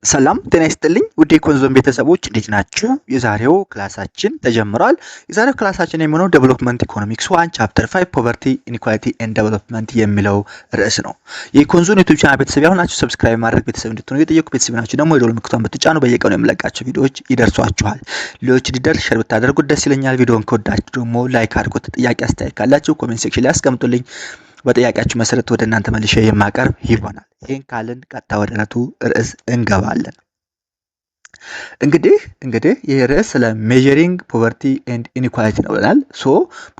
ሰላም ጤና ይስጥልኝ ውድ የኮንዞን ቤተሰቦች እንዴት ናችሁ? የዛሬው ክላሳችን ተጀምሯል። የዛሬው ክላሳችን የሚሆነው ዴቨሎፕመንት ኢኮኖሚክስ 1 ቻፕተር 5 ፖቨርቲ ኢንኢኳሊቲ ኤንድ ዴቨሎፕመንት የሚለው ርዕስ ነው። የኮንዞን ዩቲዩብ ቻናል ቤተሰብ ያሆናችሁ ሰብስክራይብ ማድረግ ቤተሰብ እንድትሆኑ እየጠየቁ ቤተሰብ ናችሁ ደግሞ የደወል ምልክቱን ብትጫኑ በየቀኑ የምለቃቸው ቪዲዮዎች ይደርሷችኋል። ሌሎች እንዲደርስ ሼር ብታደርጉት ደስ ይለኛል። ቪዲዮውን ከወዳችሁ ደግሞ ላይክ አድርጉት። ጥያቄ አስተያየት ካላችሁ ኮሜንት ሴክሽን ላይ አስቀምጡልኝ። በጥያቄያችሁ መሰረት ወደ እናንተ መልሼ የማቀርብ ይሆናል። ይህን ካልን ቀጥታ ወደ ዕለቱ ርዕስ እንገባለን። እንግዲህ ይህ ርዕስ ስለ ሜዠሪንግ ፖቨርቲ ኤንድ ኢንኢኳሊቲ ነው ብለናል። ሶ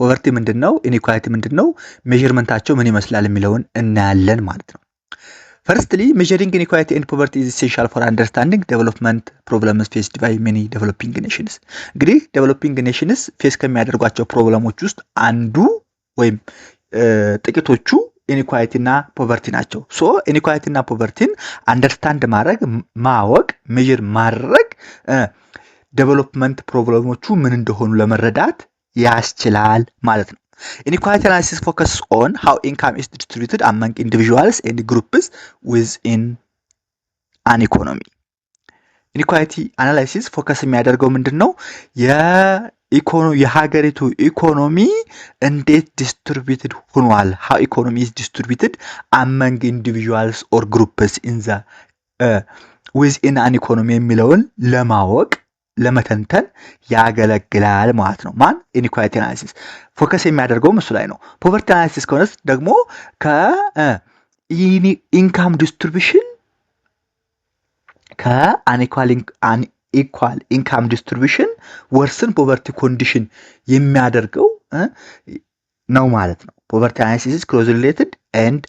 ፖቨርቲ ምንድነው? ኢንኢኳሊቲ ምንድነው? ሜዠርመንታቸው ምን ይመስላል የሚለውን እናያለን ማለት ነው። ፈርስትሊ ሜዠሪንግ ኢንኢኳሊቲ ኤንድ ፖቨርቲ ኢዝ ኢሴንሻል ፎር አንደርስታንዲንግ ዴቨሎፕመንት ፕሮብለምስ ፌስድ ባይ ሜኒ ዴቨሎፒንግ ኔሽንስ። እንግዲህ ዴቨሎፒንግ ኔሽንስ ፌስ ከሚያደርጓቸው ፕሮብለሞች ውስጥ አንዱ ወይም ጥቂቶቹ ኢንኢኳሊቲ እና ፖቨርቲ ናቸው። ሶ ኢንኢኳሊቲ እና ፖቨርቲን አንደርስታንድ ማድረግ ማወቅ ሜዥር ማድረግ ዴቨሎፕመንት ፕሮብለሞቹ ምን እንደሆኑ ለመረዳት ያስችላል ማለት ነው። ኢንኢኳሊቲ አናሊሲስ ፎከስ ኦን ሃው ኢንካም ኢዝ ዲስትሪቢዩትድ አመንግ ኢንዲቪዥዋልስ ኤንድ ግሩፕስ ዊዝኢን አን ኢኮኖሚ። ኢንኢኳሊቲ አናላይሲስ ፎከስ የሚያደርገው ምንድን ነው? የሀገሪቱ ኢኮኖሚ እንዴት ዲስትሪቢዩትድ ሆኗል፣ ሃው ኢኮኖሚ ኢዝ ዲስትሪቢዩትድ አመንግ ኢንዲቪዥዋልስ ኦር ግሩፕስ ኢን ዘ ዊዝኢን አን ኢኮኖሚ የሚለውን ለማወቅ ለመተንተን ያገለግላል ማለት ነው። ማን? ኢንኢኳሊቲ አናሊሲስ ፎከስ የሚያደርገው እሱ ላይ ነው። ፖቨርቲ አናሊሲስ ከሆነስ ደግሞ ከኢንካም ዲስትሪቢዩሽን ኢኳል ኢንካም ዲስትሪቢዩሽን ወርስን ፖቨርቲ ኮንዲሽን የሚያደርገው ነው ማለት ነው። ፖቨርቲ አናሊሲስ ኢዝ ክሎዝሊ ሪሌትድ ኤንድ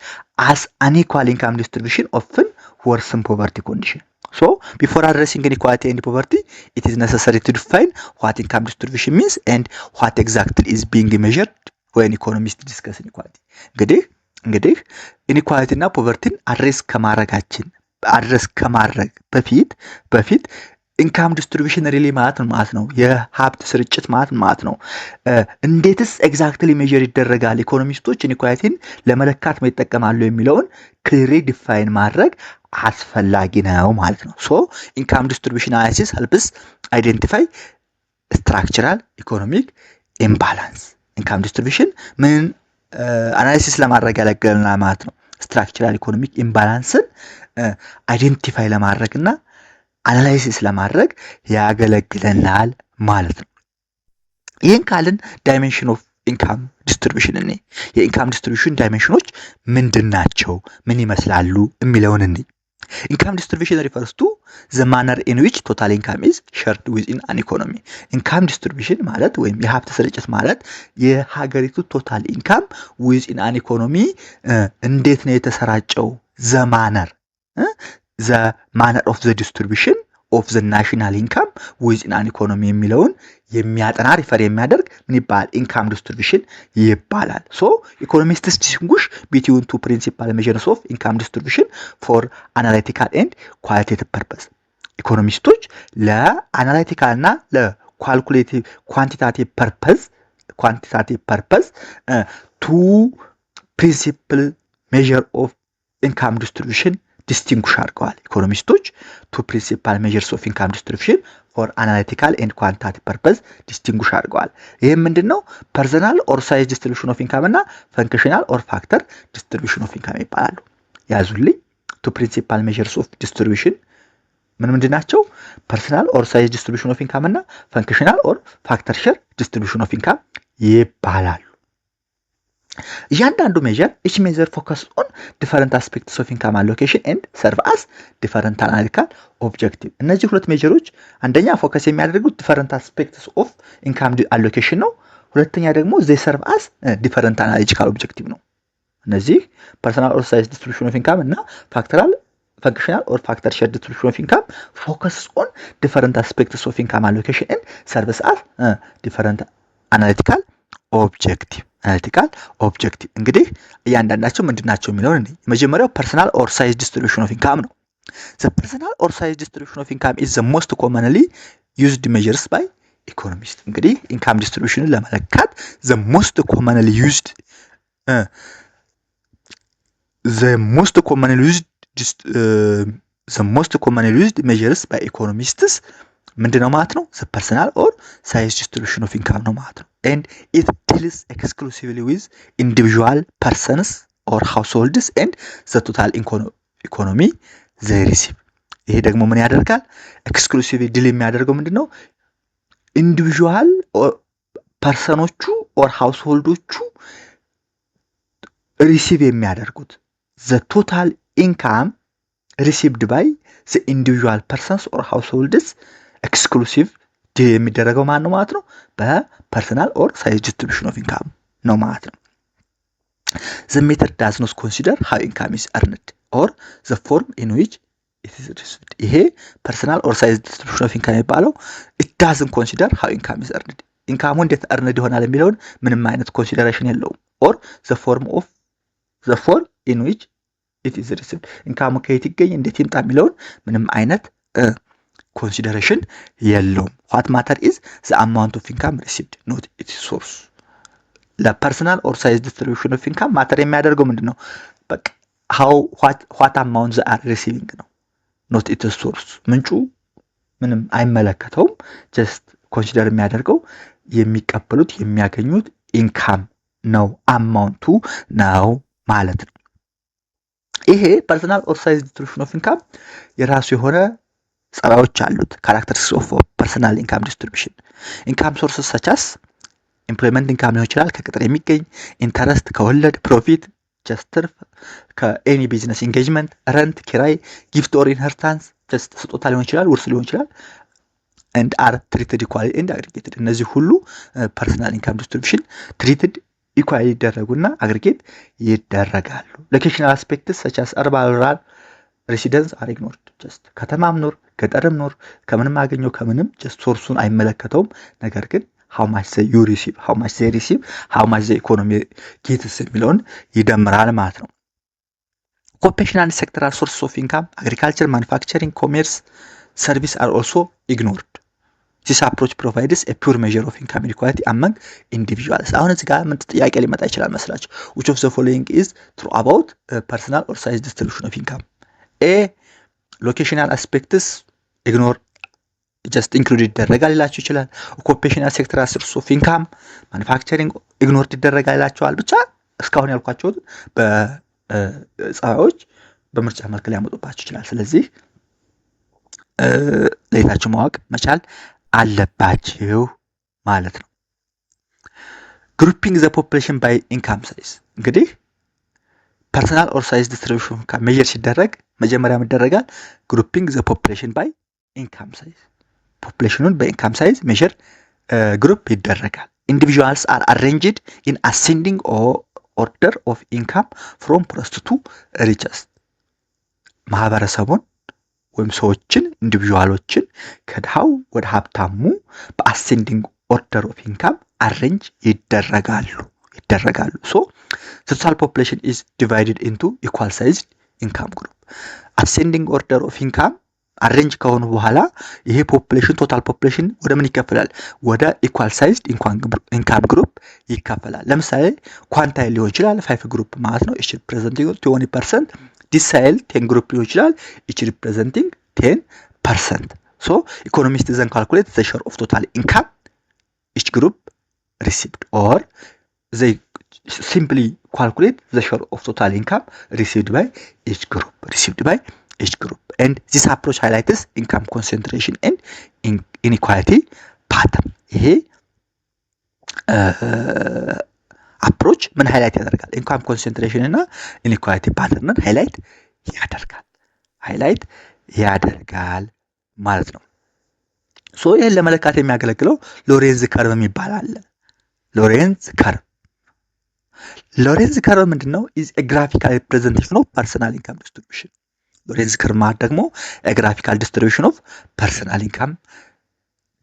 አስ አንኢኳል ኢንካም ዲስትሪቢዩሽን ኦፍን ወርስን ፖቨርቲ ኮንዲሽን። ሶ ቢፎር አድሬሲንግ ኢንኢኳሊቲ ኤንድ ፖቨርቲ ኢት ኢዝ ነሰሰሪ ቱ ዲፋይን ዋት ኢንካም ዲስትሪቢዩሽን ሚንስ ኤንድ ዋት ኤግዛክትሊ ኢዝ ቢንግ ሜዠርድ ዌን ኢኮኖሚስት ዲስከስ ኢንኢኳሊቲ። እንግዲህ ኢንኢኳሊቲ እና ፖቨርቲን አድሬስ ከማድረግ በፊት ኢንካም ዲስትሪቢዩሽን ሪሊ ማለት ነው የሀብት ስርጭት ማለት ነው። እንዴትስ ኤግዛክትሊ ሜዠር ይደረጋል፣ ኢኮኖሚስቶች ኢንኢኳሊቲን ለመለካት ይጠቀማሉ የሚለውን ክሊሪ ዲፋይን ማድረግ አስፈላጊ ነው ማለት ነው። ሶ ኢንካም ዲስትሪቢዩሽን አናሊሲስ ሄልፕስ አይዴንቲፋይ ስትራክቸራል ኢኮኖሚክ ኢምባላንስ። ኢንካም ዲስትሪቢዩሽን ምን አናሊሲስ ለማድረግ ያገለግለናል ማለት ነው። ስትራክቸራል ኢኮኖሚክ ኢምባላንስን አይዴንቲፋይ ለማድረግና አናላይሲስ ለማድረግ ያገለግለናል ማለት ነው። ይህን ካልን ዳይሜንሽን ኦፍ ኢንካም ዲስትሪቢዩሽን እኔ የኢንካም ዲስትሪቢዩሽን ዳይሜንሽኖች ምንድን ናቸው፣ ምን ይመስላሉ የሚለውን እኔ ኢንካም ዲስትሪቢዩሽን ሪፈርስ ቱ ዘ ማነር ኢን ዊች ቶታል ኢንካም ኢዝ ሸርድ ዊዝኢን አን ኢኮኖሚ። ኢንካም ዲስትሪቢዩሽን ማለት ወይም የሀብት ስርጭት ማለት የሀገሪቱ ቶታል ኢንካም ዊዝኢን አን ኢኮኖሚ እንዴት ነው የተሰራጨው፣ ዘ ማነር ኦፍ ዘ ዲስትሪቢዩሽን ኦፍ ዘ ናሽናል ኢንካም ዊዝኢን አን ኢኮኖሚ የሚለውን የሚያጠና ሪፈር የሚያደርግ ምን ይባላል? ኢንካም ዲስትሪቢዩሽን ይባላል። ሶ ኢኮኖሚስትስ ዲስቲንጉሽ ቢትዊን ቱ ፕሪንሲፓል ሜዠርስ ኦፍ ኢንካም ዲስትሪቢዩሽን ፎር አናላይቲካል ኤንድ ኳሊቴቲቭ ፐርፐስ። ኢኮኖሚስቶች ለአናላይቲካል እና ለኳልኩሌቲቭ ኳንቲታቲቭ ፐርፐስ ቱ ፕሪንሲፕል ሜዠር ኦፍ ኢንካም ዲስትሪቢዩሽን ዲስቲንጉሽ አድርገዋል። ኢኮኖሚስቶች ቱ ፕሪንሲፓል ሜዠርስ ኦፍ ኢንካም ዲስትሪቢዩሽን ፎር አናሊቲካል ኤንድ ኳንቲታቲቭ ፐርፐስ ዲስቲንጉሽ አድርገዋል። ይህም ምንድነው? ፐርሰናል ኦር ሳይዝ ዲስትሪቢዩሽን ኦፍ ኢንካም እና ፈንክሽናል ኦር ፋክተር ዲስትሪቢዩሽን ኦፍ ኢንካም ይባላሉ። ያዙልኝ። ቱ ፕሪንሲፓል ሜዠርስ ኦፍ ዲስትሪቢዩሽን ምንድን ናቸው? ፐርሰናል ኦር ሳይዝ ዲስትሪቢዩሽን ኦፍ ኢንካም እና ፈንክሽናል ኦር ፋክተር ሼር ዲስትሪቢዩሽን ኦፍ ኢንካም ይባላሉ። እያንዳንዱ ሜዠር ኢች ሜዠር ፎከስ ኦን ዲፈረንት አስፔክትስ ኦፍ ኢንካም አሎኬሽን ኤንድ ሰርቭ አስ ዲፈረንት አናሊቲካል ኦብጀክቲቭ። እነዚህ ሁለት ሜዠሮች አንደኛ ፎከስ የሚያደርጉት ዲፈረንት አስፔክትስ ኦፍ ኢንካም አሎኬሽን ነው። ሁለተኛ ደግሞ ዘይ ሰርቭ አስ ዲፈረንት አናሊቲካል ኦብጀክቲቭ ነው። እነዚህ ፐርሰናል ኦር ሳይዝ ዲስትሪቢዩሽን ኦፍ ኢንካም እና ፈንክሽናል ኦር ፋክተር ሼር ዲስትሪቢዩሽን ኦፍ ኢንካም ፎከስ ኦን ዲፈረንት አስፔክትስ ኦፍ ኢንካም አሎኬሽን ኤንድ ሰርቭ አስ ዲፈረንት አናሊቲካል ኦብጀክቲቭ። እንግዲህ እያንዳንዳቸው ምንድናቸው የሚለውን የመጀመሪያው ፐርሰናል ኦር ሳይዝ ዲስትሪቢዩሽን ኦፍ ኢንካም ነው። ዘ ፐርሰናል ኦር ሳይዝ ዲስትሪቢዩሽን ኦፍ ኢንካም ኢዝ ዘ ሞስት ኮመንሊ ዩዝድ ሜዠርስ ባይ ኢኮኖሚስት። እንግዲህ ኢንካም ዲስትሪቢዩሽንን ለመለካት ዘ ሞስት ኮመንሊ ዩዝድ the most commonly used measures by economists ምንድነው ማለት ነው? the personal or size distribution of income ነው ማለት ነው። and it deals exclusively with individual persons or households and the total economy they receive። ይሄ ደግሞ ምን ያደርጋል? exclusively ዲል የሚያደርገው ምንድነው? ኢንዲቪጁዋል ፐርሰኖቹ ኦር ሃውስሆልዶቹ ሪሲቭ የሚያደርጉት the total income received by the individual persons or households exclusive ዲል የሚደረገው ማን ነው ማለት ነው? በፐርሰናል ኦር ሳይዝ ዲስትሪቢዩሽን ኦፍ ኢንካም ነው ማለት ነው። the method does not consider how income is earned or the form in which it is received። ይሄ ፐርሰናል ኦር ሳይዝ ዲስትሪቢዩሽን ኦፍ ኢንካም የሚባለው it doesn't consider how income is earned ኢንካሙ እንዴት earned ይሆናል የሚለውን ምንም አይነት ኮንሲደሬሽን የለውም። or the form in which it is received ኢንካሙ ከየት ይገኝ እንዴት ይምጣ የሚለውን ምንም አይነት consideration የለውም። what matter is the amount of income received not its source። ለፐርሰናል ኦር ሳይዝ ዲስትሪቢዩሽን ኦፍ ኢንካም ማተር የሚያደርገው ምንድነው? በቃ what amount they are receiving ነው not its source። ምንጩ ምንም አይመለከተውም። just consider የሚያደርገው የሚቀበሉት የሚያገኙት ኢንካም ነው አማውንቱ ነው ማለት ነው። ይሄ ፐርሰናል ኦር ሳይዝ ዲስትሪቢዩሽን ኦፍ ኢንካም የራሱ የሆነ ጸባዮች አሉት። ካራክተሪስቲክስ ኦፍ ፐርሰናል ኢንካም ዲስትሪቢዩሽን ኢንካም ሶርስስ such as ኢምፕሎይመንት ኢንካም ሊሆን ይችላል፣ ከቅጥር የሚገኝ ኢንተረስት፣ ከወለድ፣ ፕሮፊት፣ ጀስት ትርፍ፣ ከኤኒ ቢዝነስ ኢንጌጅመንት፣ ረንት፣ ኪራይ፣ ጊፍት ኦር ኢንሄሪታንስ ጀስት ስጦታ ሊሆን ይችላል፣ ውርስ ሊሆን ይችላል and are treated equally and aggregated። እነዚህ ሁሉ ፐርሰናል ኢንካም ዲስትሪቢዩሽን ትሪትድ ኢኳሊ ይደረጉና አግሪጌት ይደረጋሉ። ሎኬሽናል አስፔክትስ such as urban rural residents are ignored። just ከተማም ኖር ገጠርም ኖር ከምንም አገኘው ከምንም just ሶርሱን አይመለከተውም። ነገር ግን how much you receive, how much they receive, how much the economy gets የሚለውን ይደምራል ማለት ነው። occupational sectoral sources of income agriculture, manufacturing, commerce, service are also ignored። this approach provides a pure measure of income inequality among individuals። አሁን እዚህ ጋር ምን ጥያቄ ሊመጣ ይችላል መስላችሁ? which of the following is true about personal or size distribution of income? a locational aspects ignore just included ይደረጋል ይላችሁ ይችላል። occupational sectoral sources of income manufacturing ignored ይደረጋል ይላችኋል። ብቻ እስካሁን ያልኳቸው በጸባዮች በምርጫ መልክ ሊያመጡባችሁ ይችላል። ስለዚህ ለይታችሁ ማወቅ መቻል አለባችሁ ማለት ነው። grouping the population by income size እንግዲህ ፐርሰናል ኦር ሳይዝ ዲስትሪቢዩሽን ከሜጀር ሲደረግ መጀመሪያ ይደረጋል grouping the population by income size። ፖፑሌሽኑን በኢንካም ሳይዝ ሜጀር ግሩፕ ይደረጋል። individuals are arranged in ascending order of income from poorest to richest። ማህበረሰቡን ወይም ሰዎችን ኢንዲቪጁዋሎችን ከድሃው ወደ ሀብታሙ በአሴንዲንግ ኦርደር ኦፍ ኢንካም አሬንጅ ይደረጋሉ። so the total population is divided into equal sized income group። ascending order of income አሬንጅ ከሆኑ በኋላ ይሄ ፖፑሌሽን ቶታል ፖፑሌሽን ወደ ምን ይከፈላል? ወደ ኢኳል ሳይዝድ ኢንካም ግሩፕ ይከፈላል። ለምሳሌ ኳንታይል ሊሆን ይችላል 5 ግሩፕ ማለት ነው each representing 20%። ዲሳይል 10 ግሩፕ ሊሆን ይችላል each representing 10%። so economists then calculate the share of total income each group received or they simply calculate the share of total income received by each group and this approach highlights income concentration and inequality pattern። ይሄ አፕሮች ምን ሃይላይት ያደርጋል? ኢንካም ኮንሰንትሬሽን እና ኢኒኳሊቲ ፓተርንን ሃይላይት ያደርጋል ማለት ነው። ሶ ይሄን ለመለካት የሚያገለግለው ሎሬንዝ ከርቭ የሚባል አለ። ሎሬንዝ ከርቭ ምንድነው? is a graphical representation of personal income distribution። ሎሬንዝ ከርቭ ማለት ደግሞ a graphical distribution of personal income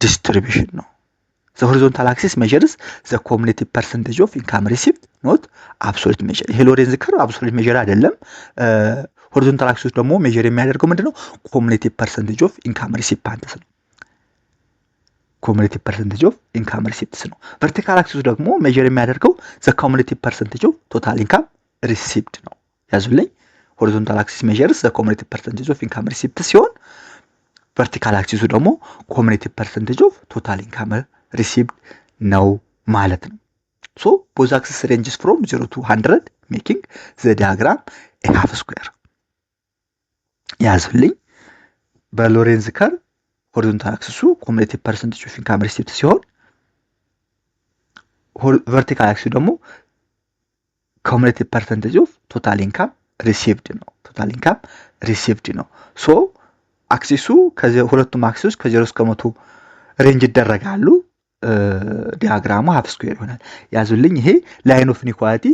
distribution ነው። the horizontal axis measures the cumulative percentage of income received not absolute measure። ይሄ ሎሬንዝ ከርቭ absolute measure አይደለም። horizontal axis ደግሞ measure የሚያደርገው ምንድነው? cumulative percentage of income recipients ነው። cumulative percentage of income receipts ነው። vertical axis ደግሞ measure የሚያደርገው the cumulative percentage of total income received ነው። ያዙልኝ ሆሪዞንታል አክሲስ ሜዠርስ ዘ ኮሙሌቲቭ ፐርሰንቴጅ ኦፍ ኢንካም ሪሲፕት ሲሆን ቨርቲካል አክሲሱ ደግሞ ኮሙሌቲቭ ፐርሰንቴጅ ኦፍ ቶታል ኢንካም ሪሲፕት ነው ማለት ነው። ሶ ቦዝ አክሲስ ሬንጅስ ፍሮም 0 to 100 ሜኪንግ ዘ ዲያግራም ኤ ሃፍ ስኩዌር። ያዙልኝ። በሎሬንዝ ከርቭ ሆሪዞንታል አክሲሱ ኮሙሌቲቭ ፐርሰንቴጅ ኦፍ ኢንካም ሪሲፕት ሲሆን ቨርቲካል አክሲሱ ደግሞ ኮሙሌቲቭ ፐርሰንቴጅ ኦፍ ቶታል ኢንካም ሪሲቭድ ነው። ቶታል ኢንካም ሪሲቭድ ነው። ሶ አክሲሱ ሁለቱም አክሲስ ከ0 እስከ 100 ሬንጅ ይደረጋሉ። ዲያግራሙ ሃፍ ስኩዌር ይሆናል። ያዙልኝ። ይሄ ላይን ኦፍ ኢንኢኳሊቲ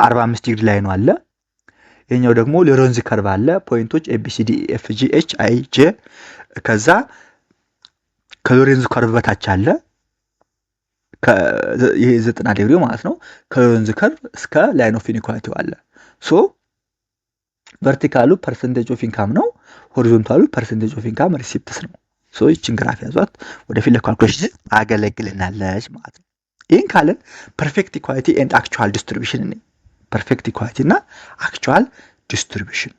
45 ዲግሪ ላይ ነው አለ። ይሄኛው ደግሞ ሎሬንዝ ከርቭ አለ። ፖይንቶች ኤቢሲዲ ኤፍጂ ኤች አይ ጄ ከዛ ከሎሬንዝ ከርቭ በታች አለ። ይሄ 90 ዲግሪ ማለት ነው። ከሎሬንዝ ከርቭ እስከ ላይን ኦፍ ኢንኢኳሊቲ አለ። ሶ ቨርቲካሉ ፐርሰንቴጅ ኦፍ ኢንካም ነው። ሆሪዞንታሉ ፐርሰንቴጅ ኦፍ ኢንካም ሪሲፕትስ ነው። ሶ ይችን ግራፍ ያዟት፣ ወደፊት ለካልኩሌሽን አገለግልናለች ማለት ነው። ይህን ካለን ፐርፌክት ኢኳሊቲ ኤንድ አክቹዋል ዲስትሪቢዩሽን እኔ ፐርፌክት ኢኳሊቲ እና አክቹዋል ዲስትሪቢዩሽን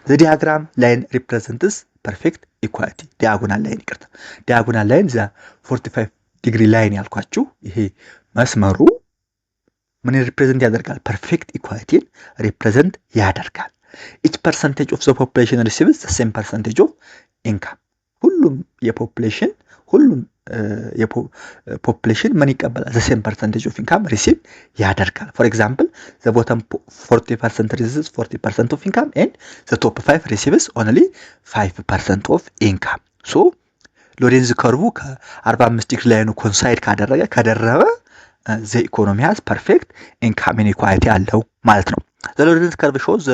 ዘ ዲያግራም ላይን ሪፕሬዘንትስ ፐርፌክት ኢኳሊቲ ዲያጎናል ላይን ይቅርታ፣ ዲያጎናል ላይን ዘ 45 ዲግሪ ላይን ያልኳችሁ ይሄ መስመሩ ምን ሪፕሬዘንት ያደርጋል? ፐርፌክት ኢኳሊቲን ሪፕሬዘንት ያደርጋል። ኢች ፐርሰንቴጅ ኦፍ ዘ ፖፑሌሽን ሪሲቭስ ዘ ሴም ፐርሰንቴጅ ኦፍ ኢንካም። ሁሉም የፖፑሌሽን ምን ይቀበላል? ዘ ሴም ፐርሰንቴጅ ኦፍ ኢንካም ሪሲቭ ያደርጋል። ፎር ኤግዛምፕል ዘ ቦተም 40% ሪሲቭስ 40% ኦፍ ኢንካም ኤንድ ዘ ቶፕ 5 ሪሲቭስ ኦንሊ 5% ኦፍ ኢንካም። ሶ ሎሬንዝ ከርቡ ከ45 ዲግሪ ላይኑ ኮንሳይድ ከደረበ ዘ ኢኮኖሚ ሃዝ ፐርፌክት ኢንካም ኢንኢኳሊቲ አለው ማለት ነው። ዘ ሎሬንዝ ከርቭ ሾው ዘ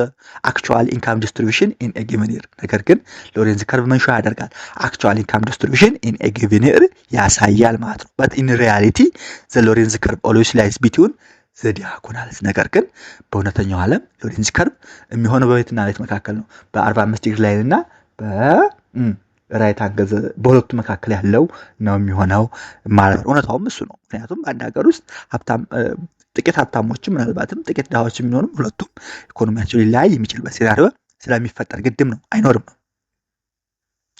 አክቹዋል ኢንካም ዲስትሪቢዩሽን ኢን ኤ ጊቨን ይር። ነገር ግን ሎሬንዝ ከርቭ ምን ሾው ያደርጋል? አክቹዋል ኢንካም ዲስትሪቢዩሽን ኢን ኤ ጊቨን ይር ያሳያል ማለት ነው። በት ኢን ሪያሊቲ ዘ ሎሬንዝ ከርቭ ኦልዌይስ ላይስ ቢትዊን ዘ ዲያጎናልስ። ነገር ግን በእውነተኛው ዓለም ሎሬንዝ ከርቭ የሚሆነው በቤትና ቤት መካከል ነው። በ45 ዲግሪ ላይን እና ራይት አንገል በሁለቱ መካከል ያለው ነው የሚሆነው ማለት ነው። እውነታውም እሱ ነው። ምክንያቱም አንድ ሀገር ውስጥ ጥቂት ሀብታሞችም ምናልባትም ጥቂት ድሃዎችም የሚኖሩም ሁለቱም ኢኮኖሚያቸው ሊለያይ የሚችልበት ሴናሪዮ ስለሚፈጠር ግድም ነው አይኖርም ነው።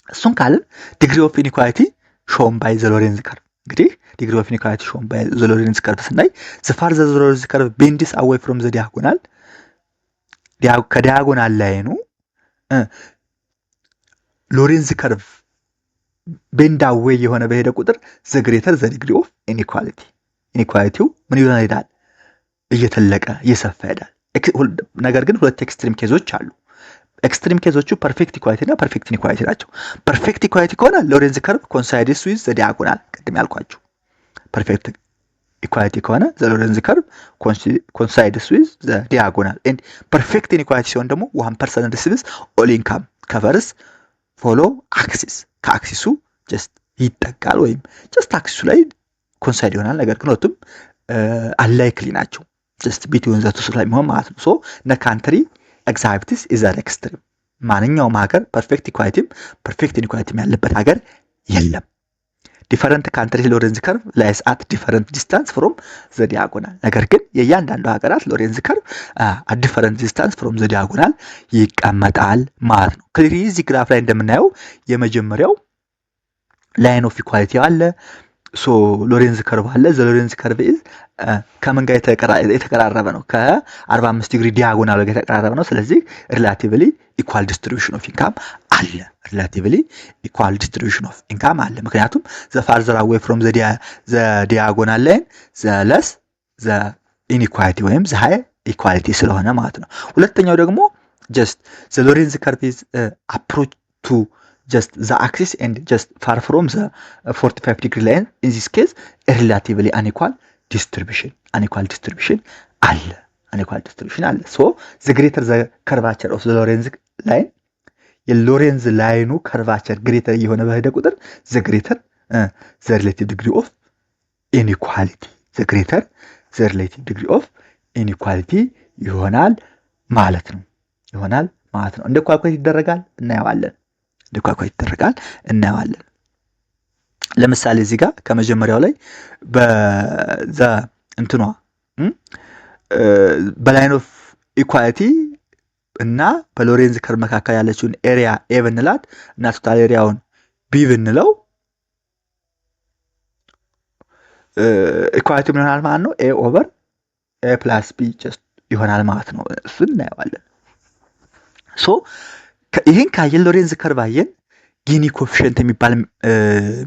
እሱን ካልን ዲግሪ ኦፍ ኢንኢኳሊቲ ሾውን ባይ ዘ ሎሬንዝ ከርቭ። እንግዲህ ዲግሪ ኦፍ ኢንኢኳሊቲ ሾውን ባይ ዘ ሎሬንዝ ከርቭ ስናይ ዘ ፋርዘር ዘ ሎሬንዝ ከርቭ ቤንድስ አዌይ ፍሮም ዘ ዲያጎናል ከዲያጎናል ላይኑ ሎሬንዝ ከርቭ ቤንድ አዌይ የሆነ በሄደ ቁጥር ዘ ግሬተር ዘ ዲግሪ ኦፍ ኢንኢኳሊቲ። ኢንኢኳሊቲው ምን ይሆናል? እየተለቀ እየሰፋ ይሄዳል። ነገር ግን ሁለት ኤክስትሪም ኬዞች አሉ። ኤክስትሪም ኬዞቹ ፐርፌክት ኢኳሊቲ እና ፐርፌክት ኢንኢኳሊቲ ናቸው። ፐርፌክት ኢኳሊቲ ከሆነ ሎሬንዝ ከርቭ ኮንሳይድስ ዊዝ ዘ ዲያጎናል ቅድም ያልኳችሁ። ፐርፌክት ኢኳሊቲ ከሆነ ዘ ሎሬንዝ ከርቭ ኮንሳይድስ ዊዝ ዘ ዲያጎናል ኤንድ ፐርፌክት ኢንኢኳሊቲ ሲሆን ደግሞ 1% ሪሲቭስ ኦል ኢንካም ከቨርስ ፎሎ አክሲስ ከአክሲሱ ጀስት ይጠጋል ወይም ጀስት አክሲሱ ላይ ኮንሳይድ ይሆናል። ነገር ግን ሁለቱም አንላይክሊ ናቸው። ጀስት ቢትዊን ዘ ቱ ስለሚሆን ማለት ነው። ሶ ነ ካንትሪ ኤግዛክትስ ኢዝ አን ኤክስትሪም። ማንኛውም ሀገር ፐርፌክት ኢኳሊቲም ፐርፌክት ኢንኢኳሊቲም ያለበት ሀገር የለም። ዲፈረንት ካንትሪ ሎሬንዝ ከርቭ ላይስ አት ዲፈረንት ዲስታንስ ፍሮም ዘ ዲያጎናል። ነገር ግን የእያንዳንዱ ሀገራት ሎሬንዝ ከርቭ አት ዲፈረንት ዲስታንስ ፍሮም ዘ ዲያጎናል ይቀመጣል ማለት ነው። ክሊሪ እዚህ ግራፍ ላይ እንደምናየው የመጀመሪያው ላይን ኦፍ ኢኳሊቲ አለ። ሶ ሎሬንዝ ከርቭ አለ። ዘ ሎሬንዝ ከርቭ ኢዝ ከምን ጋር የተቀራረበ ነው? ከ45 ዲግሪ ዲያጎናል ጋር የተቀራረበ ነው። ስለዚህ ሪላቲቭሊ ኢኳል ዲስትሪቢዩሽን ኦፍ ኢንካም አለ። ሪላቲቭሊ ኢኳል ዲስትሪቢዩሽን ኦፍ ኢንካም አለ። ምክንያቱም ዘ ፋርዘር አዌይ ፍሮም ዘ ዲያጎናል ላይን ዘ ለስ ዘ ኢንኢኳሊቲ ወይም ዘ ሃይ ኢኳሊቲ ስለሆነ ማለት ነው። ሁለተኛው ደግሞ ጀስት ዘ ሎሬንዝ ከርቭ ኢዝ አፕሮች ቱ just the axis and just far from the 45 degree line. In this case relatively unequal distribution አለ። so the greater the curvature of the Lorenz line የሎሬንዝ ላይኑ ከርቫቸር ግሬተር የሆነ በሄደ ቁጥር the greater the relative degree of inequality inequality ይሆናል ማለት ነው። እንደ ኳልኩሌት ይደረጋል እናየዋለን። ለምሳሌ እዚህ ጋር ከመጀመሪያው ላይ በዛ እንትኗ በላይን ኦፍ ኢኳሊቲ እና በሎሬንዝ ከርቭ መካከል ያለችውን ኤሪያ ኤ ብንላት እና ቶታል ኤሪያውን ቢ ብንለው ኢኳሊቲ ምን ይሆናል ማለት ነው? ኤ ኦቨር ኤ ፕላስ ቢ ጀስት ይሆናል ማለት ነው። እሱን እናየዋለን። ሶ ይህን ካየን ሎሬንዝ ከርቭ አየን። ጊኒ ኮፊሽንት የሚባል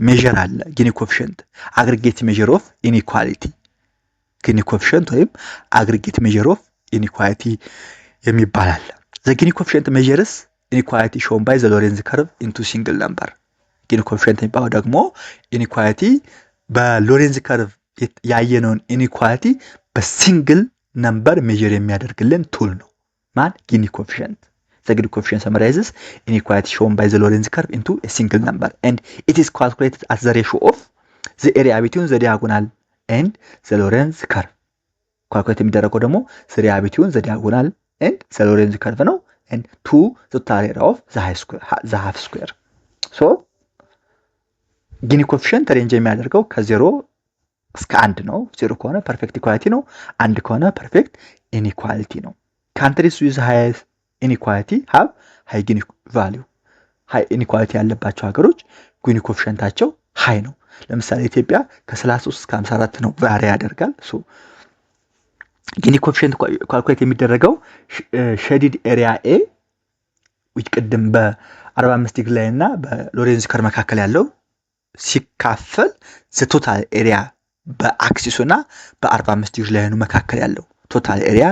ሜዥር አለ። ጊኒ ኮፊሽንት አግሪጌት ሜዥር ኦፍ ኢኒኳሊቲ። ጊኒ ኮፊሽንት ወይም አግሪጌት ሜዥር ኦፍ ኢኒኳሊቲ የሚባል አለ። ዘ ጊኒ ኮፊሽንት ሜዥርስ ኢኒኳሊቲ ሾን ባይ ዘ ሎሬንዝ ከርቭ ኢንቱ ሲንግል ነምበር። ጊኒ ኮፊሽንት የሚባለው ደግሞ ኢኒኳሊቲ በሎሬንዝ ከርቭ ያየነውን ኢኒኳሊቲ በሲንግል ነምበር ሜዥር የሚያደርግልን ቱል ነው። ማን? ጊኒ ኮፊሽንት። The Gini coefficient summarizes inequality shown by the Lorenz curve into a single number, and it is calculated as the ratio of the area between the diagonal and the Lorenz curve. Calculate የሚደረገው ደግሞ the area between the diagonal and the Lorenz curve ነው, and to the total area of the half square. So Gini coefficient range የሚያደርገው ከ0 እስከ 1 ነው። 0 ከሆነ perfect equality ነው፣ 1 ከሆነ perfect inequality ነው። Countries with highest inequality have high Gini value. high inequality ያለባቸው ሀገሮች Gini ኮፊሽንታቸው ሃይ ነው። ለምሳሌ ኢትዮጵያ ከ33 እስከ 54 ነው ቫሪ ያደርጋል። ሶ Gini ኮፊሽንት ካልኩሌት የሚደረገው ሼዲድ ኤሪያ ኤ which ቅድም በ45 ዲግሪ ላይ እና በሎሬንዝ ከርቭ መካከል ያለው ሲካፈል the total area በአክሲሱና በ45 ዲግሪ ላይ ነው መካከል ያለው total area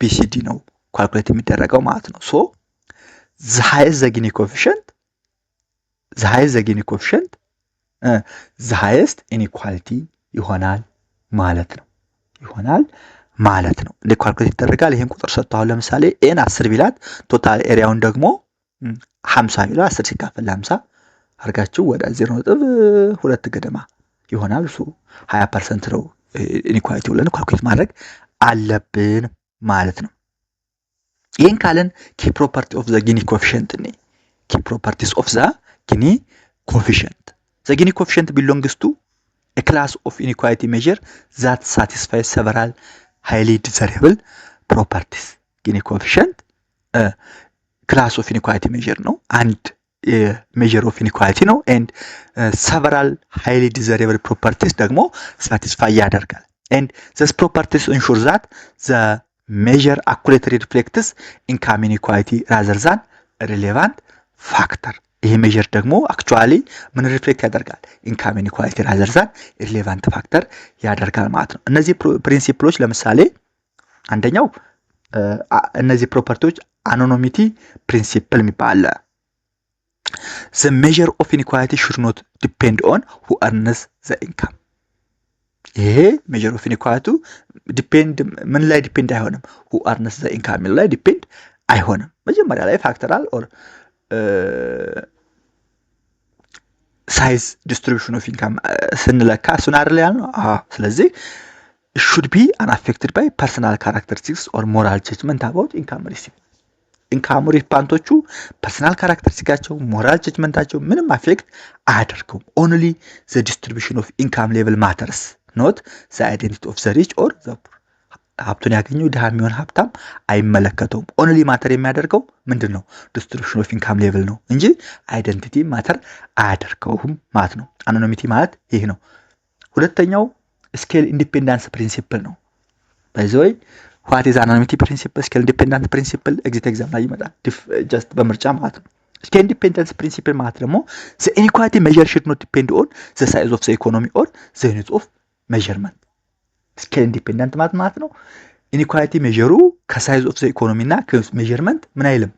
BCD ነው ካልኩሌት የሚደረገው ማለት ነው። ሶ the highest the Gini coefficient, the highest inequality ይሆናል ማለት ነው። እንደ ካልኩሌት ይደረጋል። ይሄን ቁጥር ሰጥቷል። ለምሳሌ ኤን 10 ቢላት ቶታል ኤሪያውን ደግሞ 50 ቢላት 10 ሲካፈል ለ50 አርጋችሁ ወደ 0.2 ገደማ ይሆናል። ሶ 20% ነው ኢኒኳሊቲ ብለን ካልኩሌት ማድረግ አለብን ማለት ነው። ይህን ካለን ኪ ፕሮፐርቲ ኦፍ ዘ ጊኒ ኮፊሽንት ነ ኪ ፕሮፐርቲስ ኦፍ ዘ ጊኒ ኮፊሽንት ዘ ጊኒ ኮፊሽንት ቢሎንግስ ቱ ኤ ክላስ ኦፍ ኢኒኳሊቲ ሜዥር ዛት ሳቲስፋይ ሰቨራል ሃይሊ ዲዘሬብል ፕሮፐርቲስ። ጊኒ ኮፊሽንት ክላስ ኦፍ ኢኒኳሊቲ ሜዥር ነው፣ አንድ ሜዥር ኦፍ ኢኒኳሊቲ ነው። ኤንድ ሰቨራል ሃይሊ ዲዘሬብል ፕሮፐርቲስ ደግሞ ሳቲስፋይ ያደርጋል። ኤንድ ዘስ ፕሮፐርቲስ ኢንሹር ዛት ዘ measure accurately reflects income inequality rather than relevant factor. ይሄ ሜዥር ደግሞ አክቹአሊ ምን ሪፍሌክት ያደርጋል? ኢንካም ኢኒኳሊቲ rather than relevant factor ያደርጋል ማለት ነው። እነዚህ ፕሪንሲፕሎች ለምሳሌ አንደኛው እነዚህ ፕሮፐርቲዎች አኖኒሚቲ ፕሪንሲፕል የሚባል the measure of inequality should not depend on who earns the income. ይሄ ሜዥር ኦፍ ኢኒኳሊቲ ዲፔንድ ምን ላይ ዲፔንድ አይሆንም? who earns the income ላይ ዲፔንድ አይሆንም። መጀመሪያ ላይ ፋክተራል ኦር ሳይዝ ዲስትሪቢዩሽን ኦፍ ኢንካም ስንለካ እሱን አይደል ያልነው? ስለዚህ should be unaffected by personal characteristics or moral judgment about income received. ኢንካም ሪፓንቶቹ ፐርሰናል ካራክተሪስቲካቸው ሞራል ጀጅመንታቸው ምንም አፌክት አያደርገውም። only the distribution of income level matters, not the identity of the rich or the poor. ሀብቱን ያገኘው ድሃ የሚሆን ሀብታም አይመለከተውም። ኦንሊ ማተር የሚያደርገው ምንድነው? ዲስትሪቢዩሽን ኦፍ ኢንካም ሌቭል ነው እንጂ አይደንቲቲ ማተር አያደርገውም ማለት ነው። አኖኒሚቲ ማለት ይሄ ነው። ሁለተኛው ስኬል ኢንዲፔንደንስ ፕሪንሲፕል ነው። ባይዘይ what is anonymity principle? scale independent principle ኤግዚት ኤግዛም ላይ ይመጣል። ጀስት በምርጫ ማለት ነው። scale independence principle ማለት ደግሞ the inequality measure should not depend on the size of the economy or the unit of measurement. scale independent ማለት ነው ኢኒኳሊቲ ሜዥሩ ከሳይዝ ኦፍ ዘ ኢኮኖሚ እና ከሜዥርመንት ምን አይልም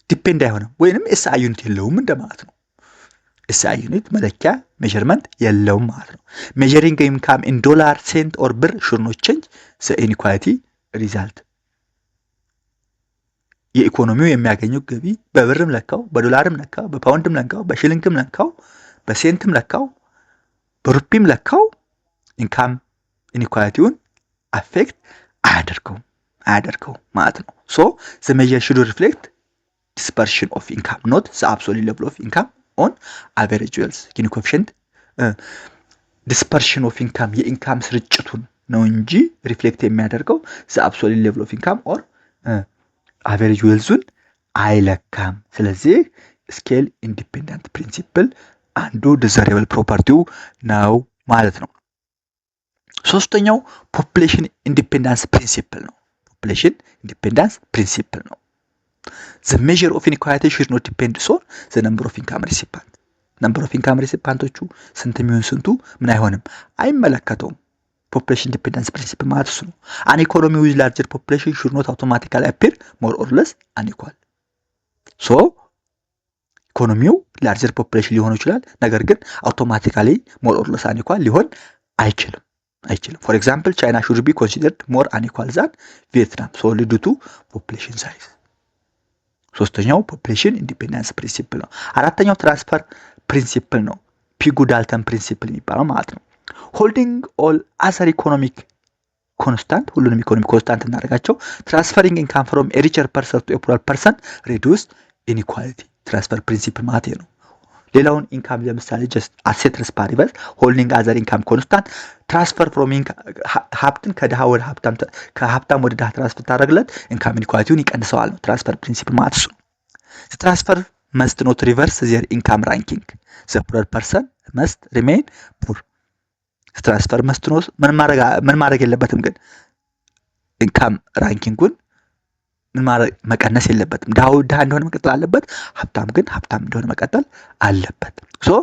ዲፔንድ አይሆንም፣ ወይንም ኤስአይ ዩኒት የለውም እንደማለት ነው። ኤስአይ ዩኒት መለኪያ ሜዥርመንት የለውም ማለት ነው። ሜዥሪንግ ኢንካም ኢን ዶላር ሴንት ኦር ብር should not change the inequality ሪዛልት። የኢኮኖሚው የሚያገኘው ገቢ በብርም ለካው በዶላርም ለካው በፓውንድም ለካው በሽሊንግም ለካው በሴንትም ለካው በሩፒም ለካው ኢንካም ኢኒኳሊቲውን አፌክት አያደርገው ማለት ነው። ሶ the measure should reflect dispersion of income, not the absolute level of income on average wealth. Gini coefficient dispersion of income የኢንካም ስርጭቱን ነው እንጂ ሪፍሌክት የሚያደርገው the absolute level of income or አቨሬጅ ዌልዙን አይለካም። ስለዚህ ስኬል ኢንዲፔንደንት ፕሪንሲፕል አንዱ ዲዛይረብል ፕሮፐርቲው ነው ማለት ነው። ሶስተኛው ፖፑሌሽን ኢንዲፔንደንስ ፕሪንሲፕል ነው። ፖፑሌሽን ኢንዲፔንደንስ ፕሪንሲፕል ነው። the measure of inequality should not depend on the number of income recipient number of income recipientዎቹ ስንት የሚሆን ስንቱ ምን አይሆንም አይመለከተውም። population dependence principle ማለት ነው። an economy with larger population should not automatically appear more or less unequal. so ኢኮኖሚው ላርጀር ፖፑሌሽን ሊሆን ይችላል፣ ነገር ግን አውቶማቲካሊ ሞር ኦር ለስ አንኢኳል ሊሆን አይችልም። ፎር ኤግዛምፕል ቻይና should be considered more unequal than ቪየትናም solely due to population size። ሶስተኛው ፖፑሌሽን ኢንዲፔንደንስ ፕሪንሲፕል ነው። አራተኛው ትራንስፈር ፕሪንሲፕል ነው። ፒጉ-ዳልተን ፕሪንሲፕል የሚባለው ማለት ነው። holding all other economic constant ሁሉንም ኢኮኖሚክ ኮንስታንት እናደርጋቸው transferring income from a richer person to a poorer person reduce inequality ትራንስፈር ፕሪንሲፕል ማለት ነው። ሌላውን ኢንካም ለምሳሌ just ceteris paribus holding other income constant transfer from ሀብትን ከድሃ ወደ ሀብታም ከሀብታም ወደ ድሃ ትራንስፈር ታደርግለት ኢንካም ኢንኳሊቲውን ይቀንሰዋል ነው ትራንስፈር ፕሪንሲፕል ማለት ነው። ትራንስፈር must not reverse their income ranking the poorer person must remain poor። ትራንስፈር must not ምን ማድረግ የለበትም ግን ኢንካም ራንኪንጉን መቀነስ የለበትም። ድሃ እንደሆነ መቀጠል አለበት፣ ሀብታም ግን ሀብታም እንደሆነ መቀጠል አለበት። so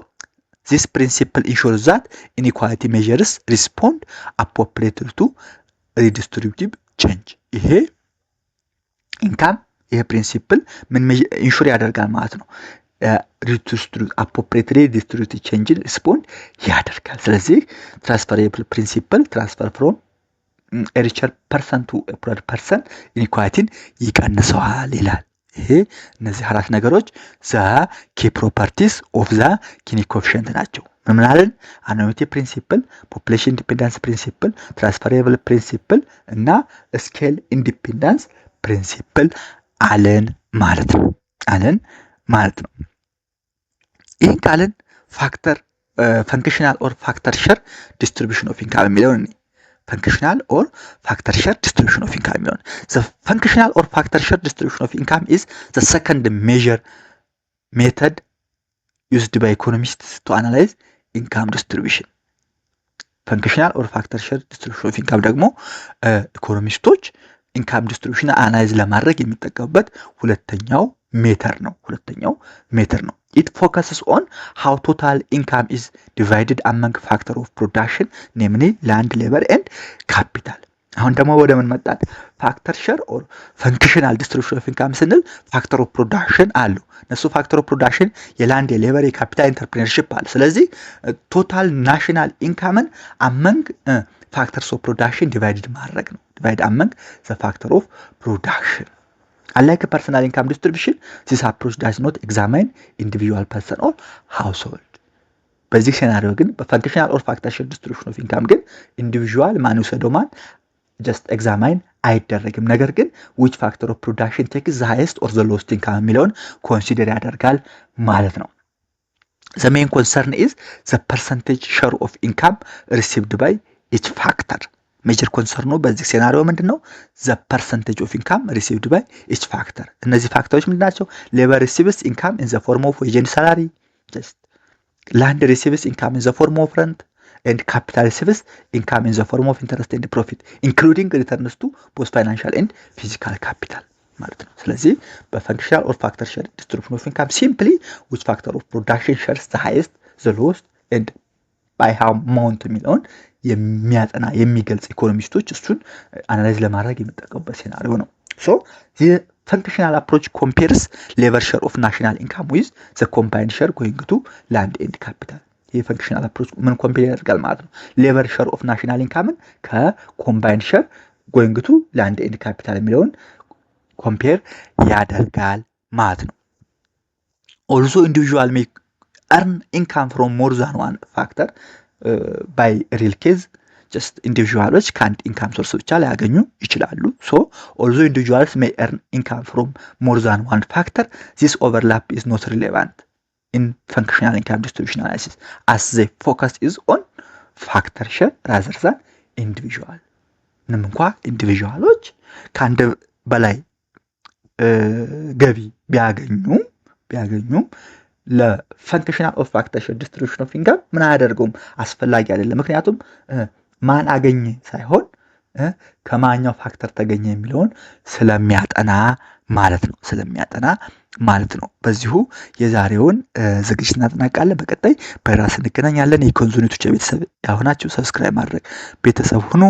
this principle ensures that inequality measures respond appropriately to redistributive change። ይሄ ኢንካም ይሄ ፕሪንሲፕል ምን ኢንሹር ያደርጋል ማለት ነው appropriately redistributive change respond ያደርጋል። ስለዚህ transferable principle transfer from a richer person to a poorer person inequality ይቀንሰዋል ይላል። ይሄ እነዚህ አራት ነገሮች the key properties of the Gini coefficient ናቸው። ምን አለን? annuity principle, population independence principle, transferable principle እና scale independence principle አለን ማለት ነው። ይህን ካለን ፋክተር functional or factor share distribution of income የሚለውን functional or factor share distribution of income የሚለውን the functional or factor share distribution of income is the second measure method used by economists to analyze income distribution። functional or factor share distribution of income ደግሞ ኢኮኖሚስቶች ኢንካም ዲስትሪቢዩሽን አናላይዝ ለማድረግ የሚጠቀሙበት ሁለተኛው ሜተር ነው። it focuses on how total income is divided among factor of production namely land, labor and capital። አሁን ደግሞ ወደ ምን መጣን? ፋክተር ሼር ኦር ፈንክሽናል ዲስትሪቢዩሽን ኦፍ ኢንካም ስንል ፋክተር ኦፍ ፕሮዳክሽን አሉ። እነሱ ፋክተር ኦፍ ፕሮዳክሽን የላንድ፣ የሌበር፣ የካፒታል ኢንተርፕሪነርሺፕ አለ። ስለዚህ ቶታል ናሽናል ኢንካምን አመንግ ፋክተርስ ኦፍ ፕሮዳክሽን ዲቫይድ ማድረግ ነው። ዲቫይድ አመንግ ዘ ፋክተር ኦፍ ፕሮዳክሽን። unlike a personal income distribution this approach does not examine individual person or household። በዚህ ሴናሪዮ ግን በፈንክሽናል ኦር ፋክተር ሼር ዲስትሪቢዩሽን ኦፍ ኢንካም ግን ኢንዲቪጁዋል ማን ወሰደው ማን just examine አይደረግም። ነገር ግን which factor of production takes the highest or the lowest income የሚለውን ኮንሲደር ያደርጋል ማለት ነው። the main concern is the percentage share of income received by each factor። ሜጀር ኮንሰርን ነው በዚህ ሴናሪዮ ምንድነው? the percentage of income received by each factor። እነዚህ ፋክተሮች ምንድናቸው? labor receives income in the form of wage and salary, just land receives income in the form of rent and capital receives income in the form of interest and profit including returns to both financial and physical capital ማለት ነው። ስለዚህ በፈንክሽናል ኦር ፋክተር ሼር ዲስትሪቢዩሽን ኦፍ ኢንካም ሲምፕሊ which factor of production shares the highest, the lowest and by how amount የሚለውን የሚያጠና የሚገልጽ ኢኮኖሚስቶች እሱን አናላይዝ ለማድረግ የሚጠቀሙበት ሴናሪዮ ነው። ሶ the functional approach compares labor share of national income with the combined share going to land and capital። የፈንክሽናል አፕሮች ምን ኮምፔር ያደርጋል ማለት ነው? ሌበር ሼር ኦፍ ናሽናል ኢንካምን ከኮምባይንድ ሼር ጎይንግ ቱ ላንድ ኤንድ ካፒታል የሚለውን ኮምፔር ያደርጋል ማለት ነው። ኦልሶ ኢንዲቪጁዋል ሜክ earn income from more than one factor by real case just ኢንዲቪጁዋሎች ከአንድ ኢንካም ሶርስ ብቻ ሊያገኙ ይችላሉ። ሶ ኦልሶ ኢንዲቪጁዋልስ may earn income from more than one factor this overlap is not relevant in functional income distribution analysis as the focus is on factor share rather than individual። ምንም እንኳን ኢንዲቪጁዋሎች ከአንድ በላይ ገቢ ቢያገኙም ለፈንክሽናል ኦፍ ፋክተር ዲስትሪቢዩሽን ኦፍ ኢንካም ምን አያደርገውም፣ አስፈላጊ አይደለም። ምክንያቱም ማን አገኘ ሳይሆን ከማኛው ፋክተር ተገኘ የሚለውን ስለሚያጠና ማለት ነው። በዚሁ የዛሬውን ዝግጅት እናጠናቃለን። በቀጣይ በራስ እንገናኛለን። የኮንዞኔቶች ቤተሰብ ያሆናችሁ ሰብስክራይብ ማድረግ ቤተሰብ ሁኑ።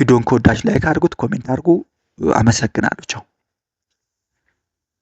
ቪዲዮን ከወዳጅ ላይክ አድርጉት፣ ኮሜንት አድርጉ። አመሰግናለሁ። ቻው።